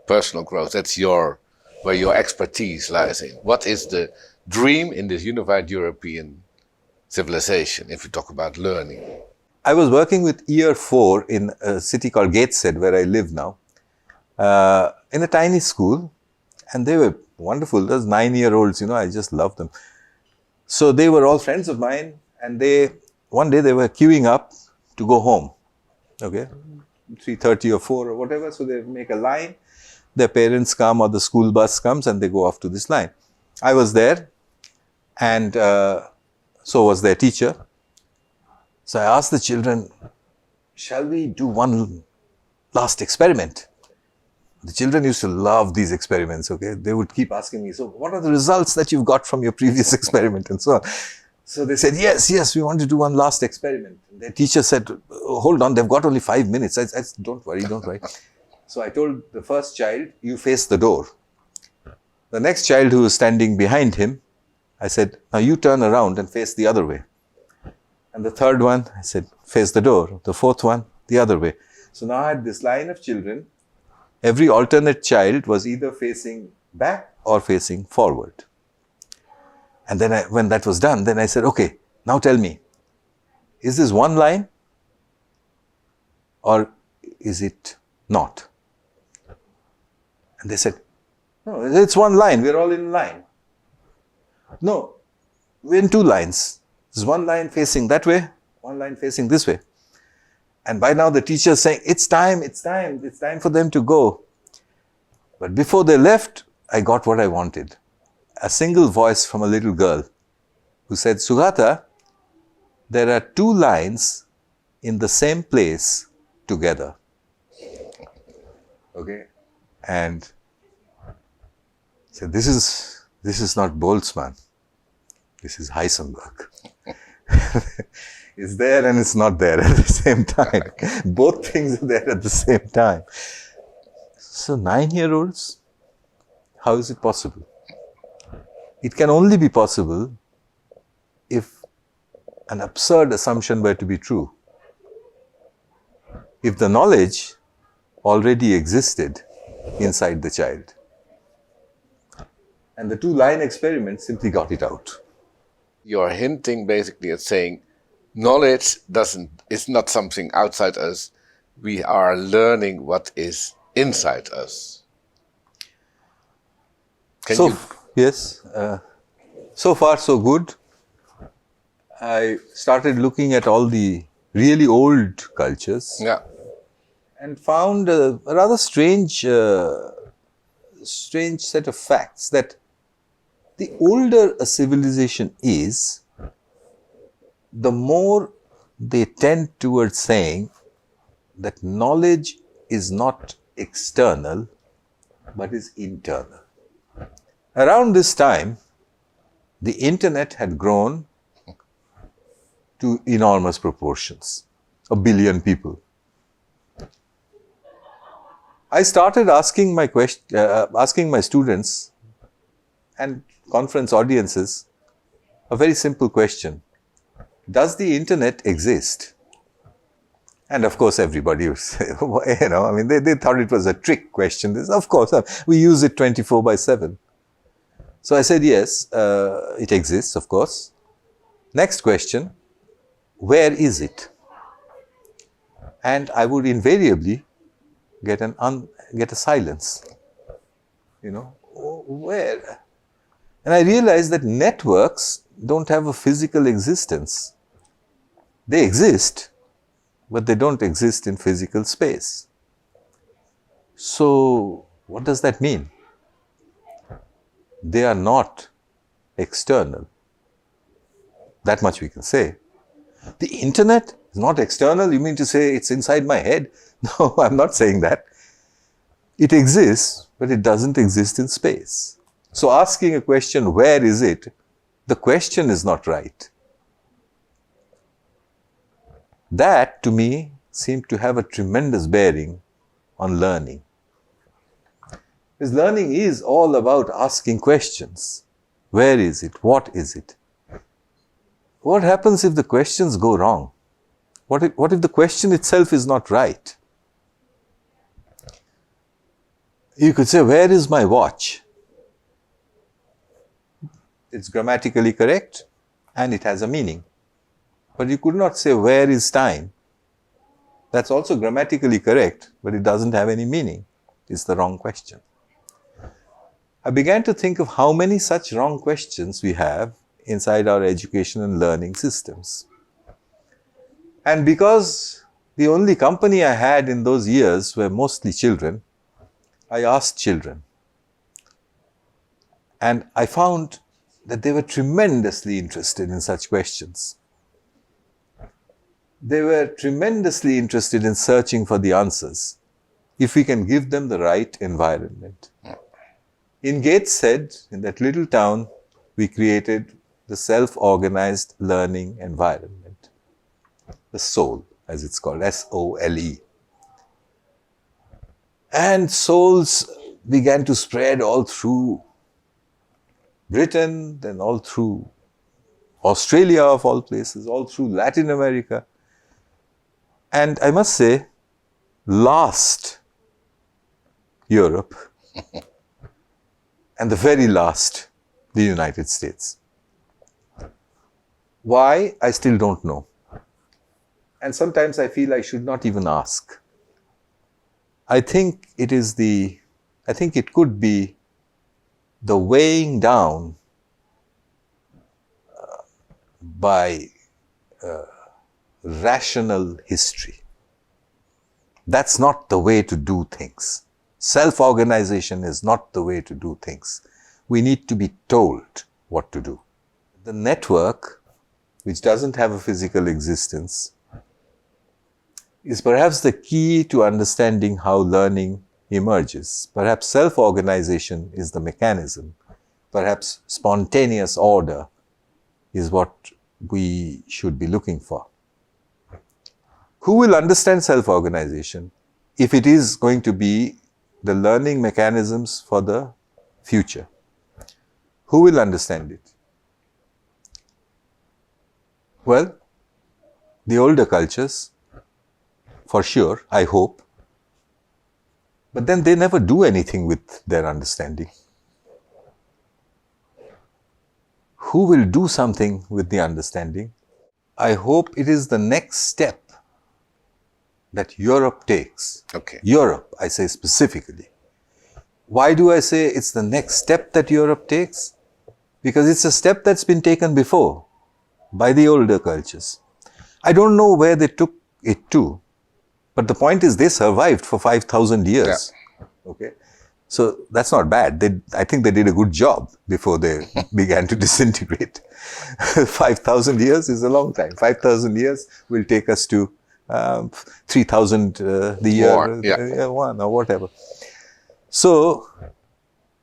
personal growth. That's where your expertise lies in. What is the dream in this unified European civilization, if you talk about learning? I was working with year 4 in a city called Gateshead, where I live now, in a tiny school, and they were wonderful. Those 9-year-olds, I just loved them. So they were all friends of mine, and one day they were queuing up to go home, okay, 3:30 or 4 or whatever. So they make a line, their parents come or the school bus comes and they go off to this line. I was there, and so was their teacher. So I asked the children, shall we do one last experiment? The children used to love these experiments, okay? They would keep asking me, so what are the results that you've got from your previous experiment and so on? So they said, yes, we want to do one last experiment. And their teacher said, hold on, they've got only 5 minutes. I said, don't worry. So I told the first child, you face the door. The next child who was standing behind him, I said, now you turn around and face the other way. And the third one, I said, face the door. The fourth one, the other way. So now I had this line of children. Every alternate child was either facing back or facing forward. And then when that was done, then I said, okay, now tell me, is this one line or is it not? And they said, no, it's one line. We're all in line. No, we're in 2 lines. There's one line facing that way, one line facing this way. And by now the teacher is saying, it's time for them to go. But before they left, I got what I wanted. A single voice from a little girl who said, Sugata, there are 2 lines in the same place together. Okay? And said, this is not Boltzmann. This is Heisenberg. It's there and it's not there at the same time. Both things are there at the same time. So 9-year-olds, how is it possible? It can only be possible if an absurd assumption were to be true. If the knowledge already existed inside the child. And the 2-line experiment simply got it out. You're hinting basically at saying knowledge is not something outside us. We are learning what is inside us. Yes. So far, so good. I started looking at all the really old cultures. Yeah. And found a rather strange set of facts that the older a civilization is, the more they tend towards saying that knowledge is not external, but is internal. Around this time, the internet had grown to enormous proportions, 1 billion people. I started asking my students and conference audiences a very simple question. Does the internet exist? And of course everybody was, they thought it was a trick question. Of course, we use it 24/7. So I said, yes, it exists, of course. Next question, where is it? And I would invariably get a silence. Where? And I realized that networks don't have a physical existence. They exist, but they don't exist in physical space. So, what does that mean? They are not external. That much we can say. The internet is not external? You mean to say it's inside my head? No, I'm not saying that. It exists, but it doesn't exist in space. So asking a question, where is it? The question is not right. That, to me, seemed to have a tremendous bearing on learning. Because learning is all about asking questions. Where is it? What is it? What happens if the questions go wrong? What if the question itself is not right? You could say, where is my watch? It's grammatically correct and it has a meaning. But you could not say, where is time? That's also grammatically correct, but it doesn't have any meaning. It's the wrong question. I began to think of how many such wrong questions we have inside our education and learning systems. And because the only company I had in those years were mostly children, I asked children. And I found that they were tremendously interested in such questions. They were tremendously interested in searching for the answers if we can give them the right environment. In Gateshead, in that little town, we created the self-organized learning environment. The SOUL, as it's called, S-O-L-E. And souls began to spread all through Britain, then all through Australia of all places, all through Latin America. And I must say, last Europe, and the very last, the United States. Why? I still don't know. And sometimes I feel I should not even ask. I think it could be the weighing down by rational history. That's not the way to do things. Self-organization is not the way to do things. We need to be told what to do. The network, which doesn't have a physical existence, is perhaps the key to understanding how learning emerges. Perhaps self-organization is the mechanism. Perhaps spontaneous order is what we should be looking for. Who will understand self-organization if it is going to be the learning mechanisms for the future? Who will understand it? Well, the older cultures, for sure, I hope. But then they never do anything with their understanding. Who will do something with the understanding? I hope it is the next step that Europe takes. Okay. Europe, I say specifically. Why do I say it's the next step that Europe takes? Because it's a step that's been taken before by the older cultures. I don't know where they took it to, but the point is they survived for 5,000 years. Yeah. Okay. So that's not bad. I think they did a good job before they began to disintegrate. 5,000 years is a long time. 5,000 years will take us to 3,000 the year one or whatever. So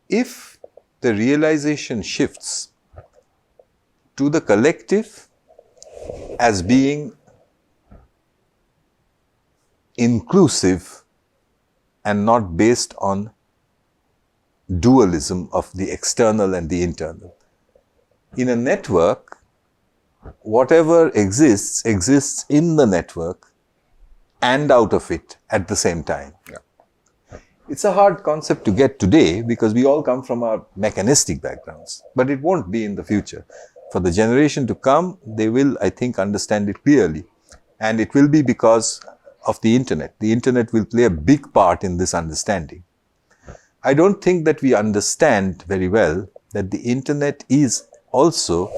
if the realization shifts to the collective as being inclusive and not based on dualism of the external and the internal. In a network, whatever exists in the network and out of it at the same time. Yeah. It's a hard concept to get today because we all come from our mechanistic backgrounds, but it won't be in the future. For the generation to come, they will, I think, understand it clearly. And it will be because of the internet. The internet will play a big part in this understanding. I don't think that we understand very well that the internet is also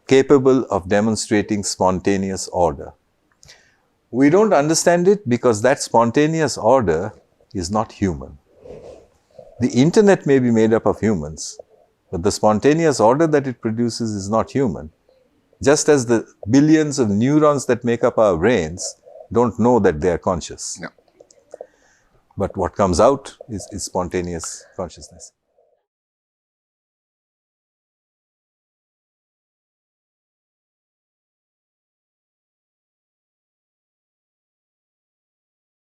capable of demonstrating spontaneous order. We don't understand it because that spontaneous order is not human. The internet may be made up of humans, but the spontaneous order that it produces is not human. Just as the billions of neurons that make up our brains don't know that they are conscious. Yeah. But what comes out is spontaneous consciousness.